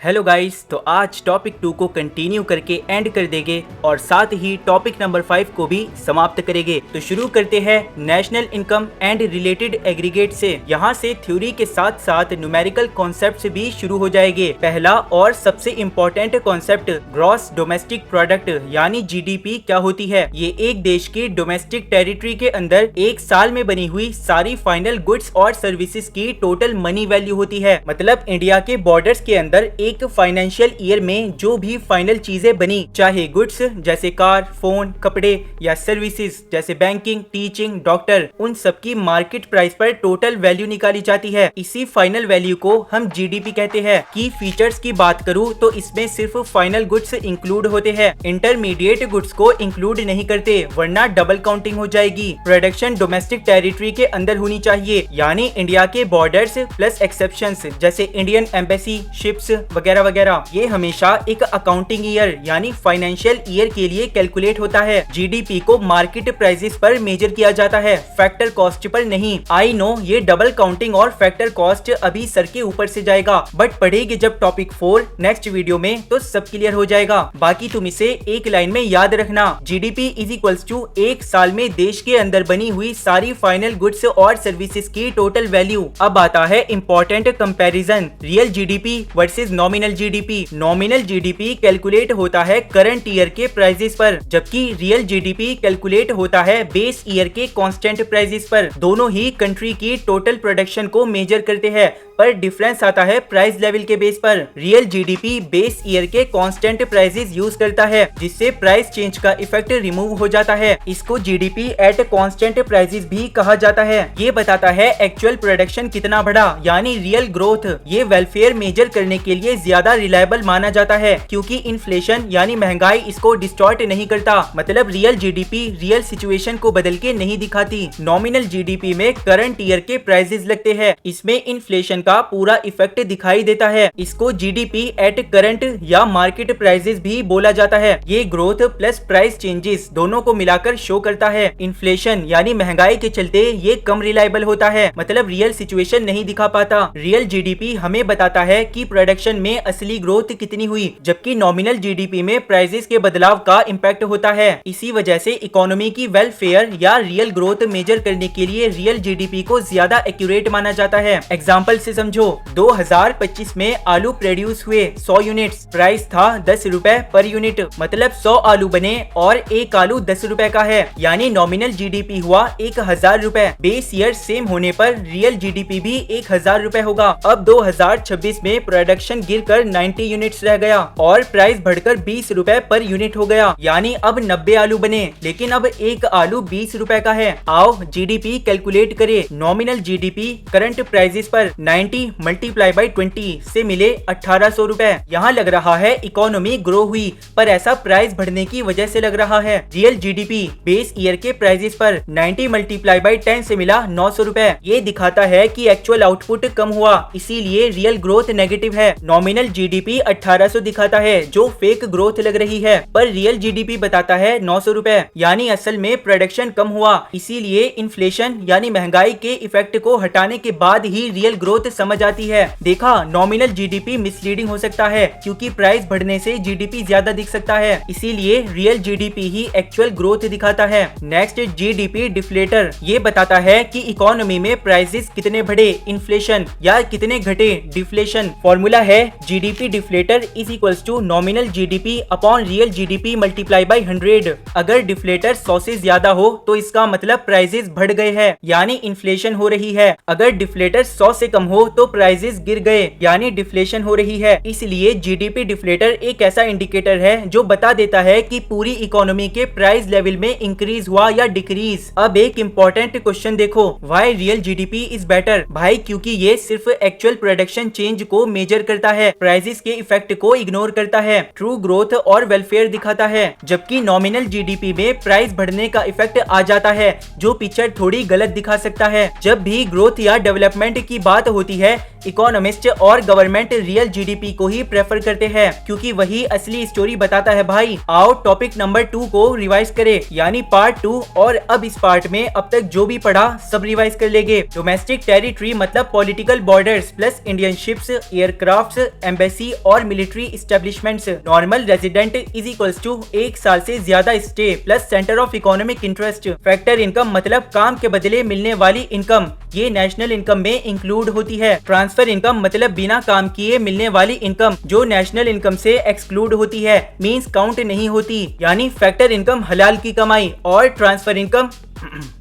Hello guys, तो आज topic 2 को कंटिन्यू करके एंड कर देंगे और साथ ही टॉपिक नंबर 5 को भी समाप्त करेंगे। तो शुरू करते हैं national income and related aggregate से। यहाँ से थ्योरी के साथ साथ न्यूमेरिकल कॉन्सेप्ट्स भी शुरू हो जाएंगे। पहला और सबसे important concept gross domestic product यानी जीडीपी क्या होती है। ये एक देश की डोमेस्टिक टेरिटरी के अंदर एक साल में बनी हुई सारी फाइनल गुड्स और सर्विसेज की टोटल मनी वैल्यू होती है। मतलब इंडिया के बॉर्डर्स के अंदर एक फाइनेंशियल ईयर में जो भी फाइनल चीजें बनी, चाहे गुड्स जैसे कार, फोन, कपड़े या सर्विसेज जैसे बैंकिंग, टीचिंग, डॉक्टर, उन सब की मार्केट प्राइस पर टोटल वैल्यू निकाली जाती है। इसी फाइनल वैल्यू को हम जीडीपी कहते हैं। की फीचर्स की बात करूँ तो इसमें सिर्फ फाइनल गुड्स इंक्लूड होते हैं, इंटरमीडिएट गुड्स को इंक्लूड नहीं करते, वरना डबल काउंटिंग हो जाएगी। प्रोडक्शन डोमेस्टिक टेरिटरी के अंदर होनी चाहिए, यानी इंडिया के बॉर्डर्स प्लस एक्सेप्शंस जैसे इंडियन एम्बेसी, शिप्स वगैरह वगैरह। ये हमेशा एक अकाउंटिंग ईयर यानी फाइनेंशियल ईयर के लिए कैलकुलेट होता है। जीडीपी को मार्केट प्राइसेस पर मेजर किया जाता है, फैक्टर कॉस्ट पर नहीं। आई नो ये डबल काउंटिंग और फैक्टर कॉस्ट अभी सर के ऊपर से जाएगा, बट पढ़ेंगे जब टॉपिक 4 नेक्स्ट वीडियो में तो सब क्लियर हो जाएगा। बाकी तुम इसे एक लाइन में याद रखना, जीडीपी इज इक्वल्स टू एक साल में देश के अंदर बनी हुई सारी फाइनल गुड्स और सर्विसेज की टोटल वैल्यू। अब आता है important comparison, real GDP versus nominal GDP. Nominal GDP calculate होता है करंट ईयर के प्राइसेस पर, जबकि रियल जीडीपी कैलकुलेट होता है बेस ईयर के कांस्टेंट प्राइसेस पर। दोनों ही कंट्री की टोटल प्रोडक्शन को मेजर करते हैं, पर डिफरेंस आता है प्राइस लेवल के बेस पर। रियल जीडीपी बेस ईयर के कांस्टेंट प्राइसेस यूज करता है, जिससे प्राइस चेंज का इफेक्ट रिमूव हो जाता है। इसको जीडीपी एट कांस्टेंट प्राइसेस भी कहा जाता है। ये बताता है एक्चुअल प्रोडक्शन कितना बढ़ा, यानी रियल ग्रोथ। ये वेलफेयर मेजर करने के लिए ज्यादा रिलायबल माना जाता है, क्योंकि इन्फ्लेशन यानी महंगाई इसको डिस्टॉर्ट नहीं करता। मतलब रियल जीडीपी रियल सिचुएशन को बदल के नहीं दिखाती। नॉमिनल जीडीपी में करंट ईयर के प्राइसेस लगते हैं, इसमें इन्फ्लेशन का पूरा इफेक्ट दिखाई देता है। इसको जीडीपी एट करंट या मार्केट प्राइसेस भी बोला जाता है। ये ग्रोथ प्लस प्राइस चेंजेस दोनों को मिलाकर शो करता है। इन्फ्लेशन यानी महंगाई के चलते ये कम रिलायबल होता है, मतलब रियल सिचुएशन नहीं दिखा पाता। रियल जीडीपी हमें बताता है कि प्रोडक्शन में असली ग्रोथ कितनी हुई, जबकि नॉमिनल जीडीपी में प्राइसेस के बदलाव का इम्पैक्ट होता है। इसी वजह से इकोनॉमी की वेलफेयर या रियल ग्रोथ मेजर करने के लिए रियल जीडीपी को ज्यादा एक्यूरेट माना जाता है। एग्जाम्पल से समझो, 2025 में आलू प्रोड्यूस हुए 100 यूनिट्स, प्राइस था 10 रुपए पर यूनिट, मतलब 100 आलू बने और एक आलू 10 रुपए का है, यानी नॉमिनल जीडीपी हुआ 1000 रुपए। बेस ईयर सेम होने पर रियल जीडीपी भी 1000 रुपए होगा। अब 2026 में प्रोडक्शन गिरकर 90 यूनिट्स रह गया और प्राइस बढ़कर 20 रुपए पर यूनिट हो गया, यानी अब 90 आलू बने, लेकिन अब एक आलू 20 रुपए का है। आओ जीडीपी कैलकुलेट करे। नॉमिनल जीडीपी करंट प्राइसेस पर 90 मल्टीप्लाई बाई 20 से मिले 1800 रुपए। यहाँ लग रहा है इकोनॉमी ग्रो हुई, पर ऐसा प्राइस बढ़ने की वजह से लग रहा है। रियल जीडीपी बेस ईयर के प्राइसेस पर 90 मल्टीप्लाई बाई 10 से मिला 900 रुपए। ये दिखाता है कि एक्चुअल आउटपुट कम हुआ, इसीलिए रियल ग्रोथ नेगेटिव है। नॉमिनल जीडीपी 1800 दिखाता है, जो फेक ग्रोथ लग रही है, पर रियल जीडीपी बताता है 900 रुपए, यानी असल में प्रोडक्शन कम हुआ। इसीलिए इन्फ्लेशन यानी महंगाई के इफेक्ट को हटाने के बाद ही रियल ग्रोथ समझ आती है। देखा, नॉमिनल जीडीपी मिसलीडिंग हो सकता है, क्योंकि प्राइस बढ़ने से जीडीपी ज्यादा दिख सकता है, इसीलिए रियल जीडीपी ही एक्चुअल ग्रोथ दिखाता है। Next, GDP deflator. ये बताता है कि इकोनॉमी में प्राइसेस कितने बढ़े, इन्फ्लेशन, या कितने घटे, डिफ्लेशन। फॉर्मूला है GDP deflator is equals to nominal GDP upon real GDP multiply by 100। अगर डिफ्लेटर 100 से ज्यादा हो तो इसका मतलब प्राइसेस बढ़ गए हैं, यानी इन्फ्लेशन हो रही है। अगर डिफ्लेटर 100 से कम हो तो प्राइसेस गिर गए, यानी डिफ्लेशन हो रही है। इसलिए जीडीपी डिफ्लेटर एक ऐसा इंडिकेटर है जो बता देता है कि पूरी इकोनॉमी के प्राइस लेवल में इंक्रीज हुआ या डिक्रीज। अब एक इम्पोर्टेंट क्वेश्चन देखो, why real GDP is better? भाई क्योंकि ये सिर्फ एक्चुअल प्रोडक्शन चेंज को मेजर करता है, प्राइसेस के इफेक्ट को इग्नोर करता है, ट्रू ग्रोथ और वेलफेयर दिखाता है। जबकि नॉमिनल जीडीपी में प्राइस बढ़ने का इफेक्ट आ जाता है, जो पिक्चर थोड़ी गलत दिखा सकता है। जब भी ग्रोथ या डेवलपमेंट की बात होती है, इकोनॉमिस्ट और गवर्नमेंट रियल जीडीपी को ही प्रेफर करते हैं, क्योंकि वही असली स्टोरी बताता है भाई। आओ टॉपिक नंबर 2 को रिवाइज करें, यानी पार्ट 2। और अब इस पार्ट में अब तक जो भी पढ़ा सब रिवाइज कर लेंगे। डोमेस्टिक टेरिटरी मतलब political borders plus Indian ships, aircrafts, embassy और military establishments. Normal resident is equals to 1 साल से ज्यादा stay plus centre of economic interest. Factor income मतलब काम के बदले मिलने वाली इनकम, ये नेशनल इनकम में इंक्लूड होती है। ट्रांसफर इनकम मतलब बिना काम किए मिलने वाली इनकम, जो नेशनल इनकम से एक्सक्लूड होती है, मींस काउंट नहीं होती। यानी फैक्टर इनकम हलाल की कमाई और transfer income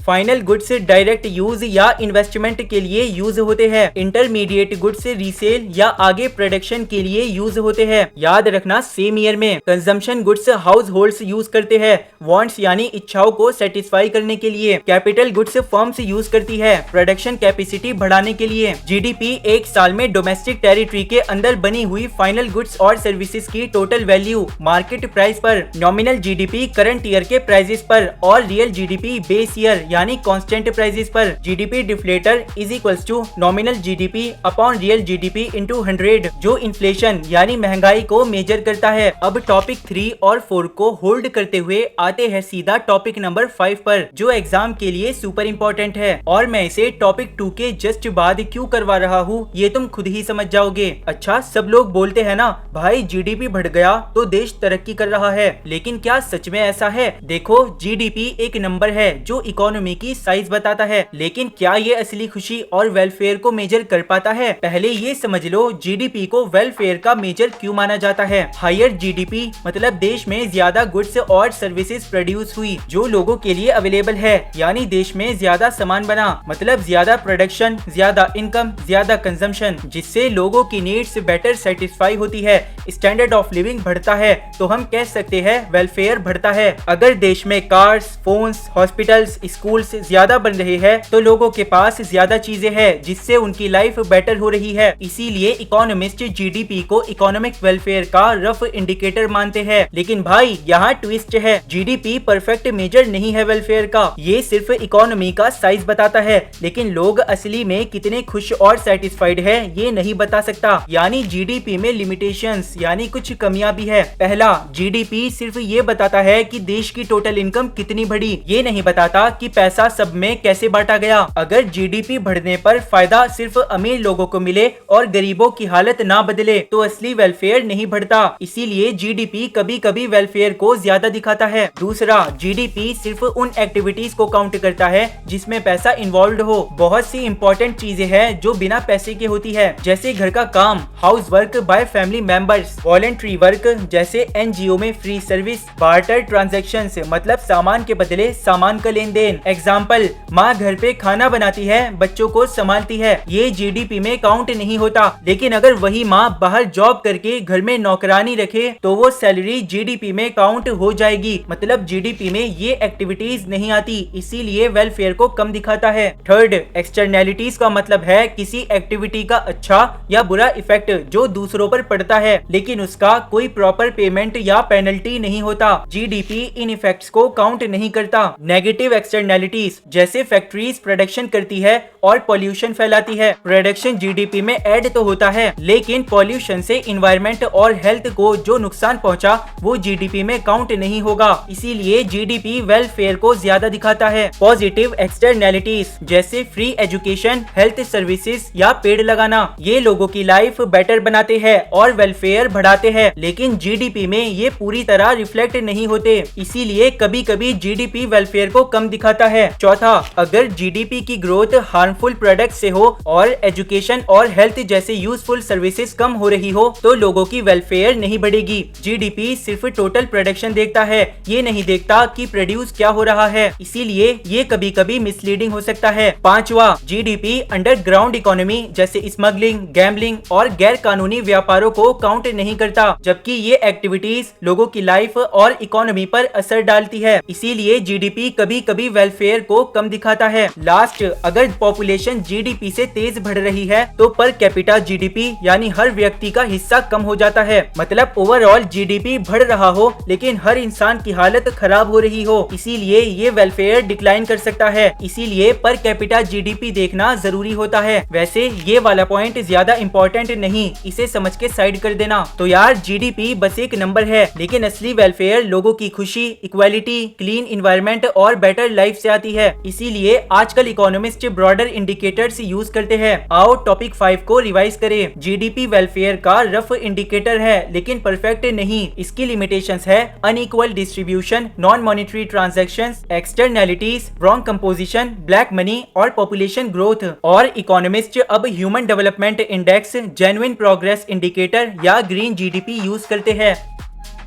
final goods direct use या इन्वेस्टमेंट के लिए यूज होते हैं। इंटरमीडिएट गुड्स रीसेल या आगे प्रोडक्शन के लिए यूज होते हैं। याद रखना सेम ईयर में। Consumption goods house holds use करते हैं, वांट्स यानी इच्छाओं को सेटिस्फाई करने के लिए। कैपिटल गुड्स फर्म्स यूज करती है, प्रोडक्शन कैपेसिटी बढ़ाने के लिए। जीडीपी एक साल में डोमेस्टिक टेरिटरी के अंदर बनी हुई फाइनल गुड्स और सर्विसेज की टोटल वैल्यू मार्केट प्राइस पर। नॉमिनल जीडीपी करंट ईयर के प्राइसेस पर और रियल जीडीपी बेस ईयर यानी कांस्टेंट प्राइसेस पर। GDP deflator is equals to nominal GDP upon real GDP into 100, जो इन्फ्लेशन यानी महंगाई को मेजर करता है। अब टॉपिक 3 और 4 को होल्ड करते हुए आते हैं सीधा टॉपिक नंबर 5 पर, जो एग्जाम के लिए सुपर इम्पोर्टेंट है। और मैं इसे टॉपिक 2 के जस्ट बाद क्यों करवा रहा हूँ ये तुम खुद ही समझ जाओगे। अच्छा, सब लोग बोलते हैं ना भाई जीडीपी बढ़ गया तो देश तरक्की कर रहा है, लेकिन क्या सच में ऐसा है? देखो, जीडीपी एक नंबर है जो इकोनॉमी की साइज बताता है, लेकिन क्या ये असली खुशी और वेलफेयर को मेजर कर पाता है? पहले ये समझ लो जीडीपी को वेलफेयर का मेजर क्यों माना जाता है। हायर जीडीपी मतलब देश में ज्यादा गुड्स और सर्विसेज प्रोड्यूस हुई जो लोगों के लिए अवेलेबल है, यानी देश में ज्यादा सामान बना, मतलब ज्यादा प्रोडक्शन, ज्यादा इनकम, ज्यादा कंजम्पशन, जिससे लोगों की नीड्स बेटर सेटिस्फाई होती है, स्टैंडर्ड ऑफ लिविंग बढ़ता है, तो हम कह सकते हैं वेलफेयर बढ़ता है। अगर देश में कार्स, फोन्स, हॉस्पिटल्स, स्कूल्स ज्यादा बन रहे हैं तो लोगों के पास ज्यादा चीजें हैं, जिससे उनकी लाइफ बेटर हो रही है। इसीलिए इकोनॉमिस्ट जीडीपी को इकोनॉमिक वेलफेयर का रफ इंडिकेटर मानते हैं। लेकिन भाई यहाँ ट्विस्ट है, जीडीपी परफेक्ट मेजर नहीं है वेलफेयर का, ये सिर्फ इकोनॉमी का साइज बताता है, लेकिन लोग असली में कितने खुश और सेटिस्फाइड है ये नहीं बता सकता। यानी जीडीपी में लिमिटेशंस यानी कुछ कमियां भी है। पहला, जीडीपी सिर्फ ये बताता है कि देश की टोटल इनकम कितनी बढ़ी, ये नहीं बताता कि पैसा सब में कैसे बांटा गया। अगर जीडीपी बढ़ने पर फायदा सिर्फ अमीर लोगों को मिले और गरीबों की हालत ना बदले तो असली वेलफेयर नहीं बढ़ता। इसीलिए जीडीपी कभी कभी वेलफेयर को ज्यादा दिखाता है। दूसरा, जीडीपी सिर्फ उन एक्टिविटीज को काउंट करता है जिसमें पैसा इन्वॉल्व हो। बहुत सी इंपॉर्टेंट चीजें हैं जो बिना पैसे के होती है, जैसे घर का काम, house work by family members, voluntary work जैसे एनजीओ में फ्री सर्विस, बार्टर ट्रांजैक्शंस मतलब सामान के बदले सामान का लेन देन। एग्जाम्पल, माँ घर पे खाना बनाती है, बच्चों को संभालती है, ये जीडीपी में काउंट नहीं होता। लेकिन अगर वही माँ बाहर जॉब करके घर में नौकरानी रखे तो वो सैलरी जीडीपी में काउंट हो जाएगी, मतलब जीडीपी में ये एक्टिविटीज नहीं आती, इसीलिए वेलफेयर को कम दिखाता है। थर्ड, एक्सटर्नैलिटीज का मतलब है किसी एक्टिविटी का अच्छा या बुरा इफेक्ट जो दूसरों पर पड़ता है, लेकिन उसका कोई प्रॉपर पेमेंट या पेनल्टी नहीं होता। जीडीपी इन इफेक्ट्स को काउंट नहीं करता। नेगेटिव एक्सटर्नैलिटीज जैसे फैक्ट्रीज प्रोडक्शन करती है और पॉल्यूशन फैलाती है, प्रोडक्शन जीडीपी में ऐड तो होता है, लेकिन पॉल्यूशन से इन्वायरमेंट और हेल्थ को जो नुकसान पहुंचा वो जीडीपी में काउंट नहीं होगा, इसीलिए जीडीपी वेलफेयर को ज्यादा दिखाता है। पॉजिटिव एक्सटर्नैलिटीज जैसे फ्री एजुकेशन, हेल्थ सर्विसेज या पेड़ लगाना, ये लोगों की लाइफ बेटर बनाते हैं और वेलफेयर बढ़ाते हैं, लेकिन जीडीपी में ये पूरी तरह रिफ्लेक्ट नहीं होते, इसीलिए कभी कभी जीडीपी वेलफेयर को कम दिखाता है। चौथा, अगर जीडीपी की ग्रोथ हार्मफुल प्रोडक्ट से हो और एजुकेशन और हेल्थ जैसे यूजफुल सर्विसेज कम हो रही हो तो लोगों की वेलफेयर नहीं बढ़ेगी। जीडीपी सिर्फ टोटल प्रोडक्शन देखता है, ये नहीं देखता कि प्रोड्यूस क्या हो रहा है, इसीलिए ये कभी कभी मिसलीडिंग हो सकता है। पांचवा, जीडीपी अंडरग्राउंड इकोनॉमी जैसे स्मगलिंग, गैम्बलिंग और गैर कानूनी व्यापारों को काउंट नहीं करता, जबकि ये एक्टिविटीज लोगों की लाइफ और इकोनॉमी पर असर डालती है, इसीलिए जीडीपी कभी कभी वेलफेयर को कम दिखाता है। लास्ट, अगर पॉपुलेशन जीडीपी से तेज बढ़ रही है तो पर कैपिटा जीडीपी यानी हर व्यक्ति का हिस्सा कम हो जाता है। मतलब ओवरऑल जीडीपी बढ़ रहा हो लेकिन हर इंसान की हालत खराब हो रही हो, इसीलिए ये वेलफेयर डिक्लाइन कर सकता है। इसीलिए पर कैपिटा जीडीपी देखना जरूरी होता है। वैसे ये वाला पॉइंट ज्यादा इम्पोर्टेंट नहीं, इसे समझ के साइड कर देना। तो यार जीडीपी बस एक नंबर है, लेकिन असली वेलफेयर लोगों की खुशी, इक्वालिटी, क्लीन इन्वायरमेंट और बेटर लाइफ से आती है। इसीलिए आजकल इकोनॉमिस्ट ब्रॉडर इंडिकेटर्स यूज करते हैं। आओ टॉपिक 5 को रिवाइज करें। जीडीपी वेलफेयर का रफ इंडिकेटर है लेकिन परफेक्ट नहीं। इसकी लिमिटेशंस है unequal distribution, non monetary transactions, externalities, wrong composition, black money और पॉपुलेशन ग्रोथ। और इकोनॉमिस्ट अब human development index, genuine progress indicator या ग्रीन जीडीपी यूज करते हैं।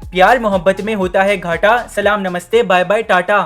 प्यार मोहब्बत में होता है घाटा। सलाम नमस्ते बाय बाय टाटा।